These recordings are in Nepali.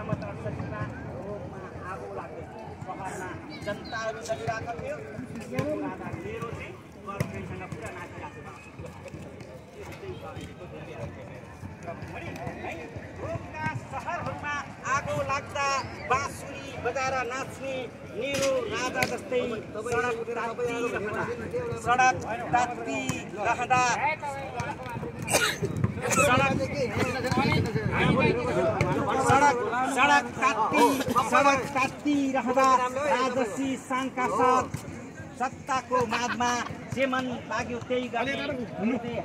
1968 रोगमा आगो लाग्यो सहरमा जनताहरू जगिरहेका थियो मेरो राजा मेरो चाहिँ गर्लफ्रेन्डसँग पुरा नाचिरहेको रोगका सहरहरूमा आगो लाग्दा बाँसुरी बजाएर नाच्ने मेरो राजा जस्तै सडक तात्ती रहँदा सडक तात्ती रहँदा राजसी शानका साथ सत्ताको मागमा जे मन लाग्यो त्यही गर्ने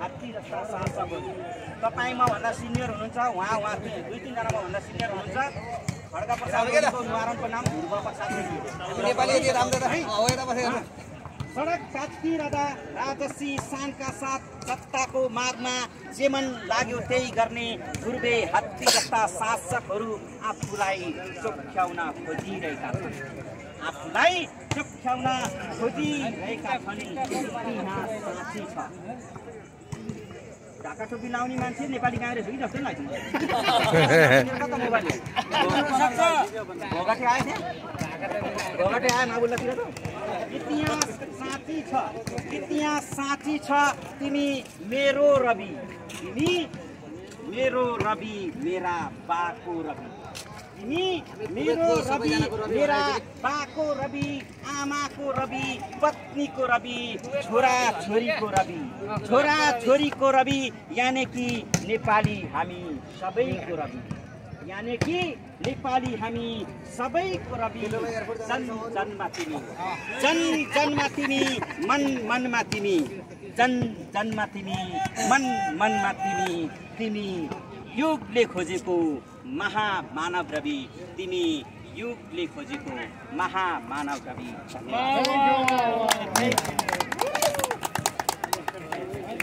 हात्ती जस्ता शासकहरू। तपाईँ मभन्दा सिनियर हुनुहुन्छ, उहाँ 2-3 जनामा भन्दा सिनियर हुनुहुन्छ। खड्का प्रसादको निवारणको नाम ध्रुवप्रसाद सडक तात्ती रहँदा राजसी शानका साथ सत्ताको मागमा जे मन लाग्यो त्यही गर्ने ध्रुवे हात्ती जस्ता शासकहरू आफूलाई चोख्याउन खोजिरहेका छन्। आफूलाई चोख्याउन खोजिरहेका छन्। इतिहास साँची छ। ढाका टोपी लाउने मान्छे नेपाली काङ्ग्रेस हो कि जस्तै लाग्छ। भोगाटे आयो त्यहाँ, भोगाटे आयो माबुल्लातिर त। इतिहास साँची छ, इतिहास साँची छ। तिमी मेरो रवि, तिमी मेरो रवि, मेरा बाको रवि। तिमी मेरो रवि, मेरा बाको रवि, आमाको रवि, पत्नीको रवि, छोरा छोरीको रवि, छोरा छोरीको रवि, यानि कि नेपाली हामी सबैको रवि, यानि कि नेपाली हामी सबैको रवि। जन जनमा तिमी, जन जनमा तिमी, मन मनमा तिमी, जन जनमा तिमी, मन मनमा तिमी, तिमी युगले खोजेको महामानव रवि, तिमी युगले खोजेको महामानव रवि।